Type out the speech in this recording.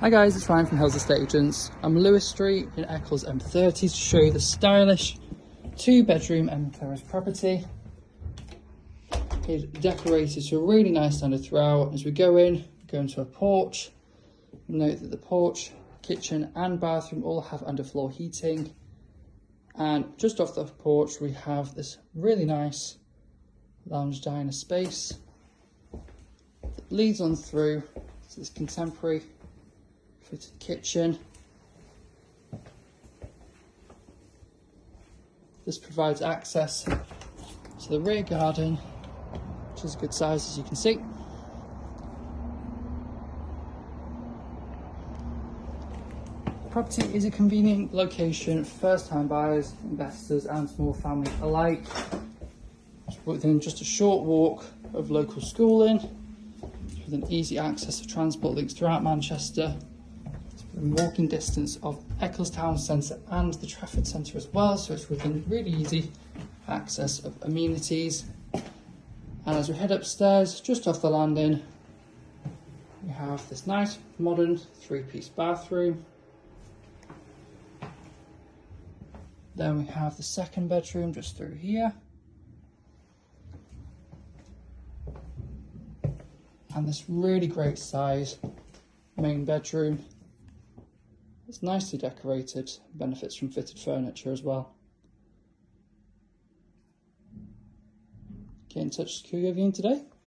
Hi guys, it's Ryan from Hills Estate Agents. I'm Lewis Street in Eccles M30 to show you the stylish 2-bedroom end terrace property. It's decorated to a really nice standard throughout. As we go into a porch. Note that the porch, kitchen and bathroom all have underfloor heating. And just off the porch we have this really nice lounge diner space that leads on through to this contemporary fitted kitchen. This provides access to the rear garden, which is a good size as you can see. The property is a convenient location for first-time buyers, investors and small families alike. Within just a short walk of local schooling, with an easy access of transport links throughout Manchester, in walking distance of Eccles town centre and the Trafford centre as well, so it's within really easy access of amenities. And as we head upstairs, just off the landing, we have this nice modern 3-piece bathroom. Then we have the second bedroom just through here. And this really great size main bedroom. It's nicely decorated, benefits from fitted furniture as well. Get in touch to secure your viewing today.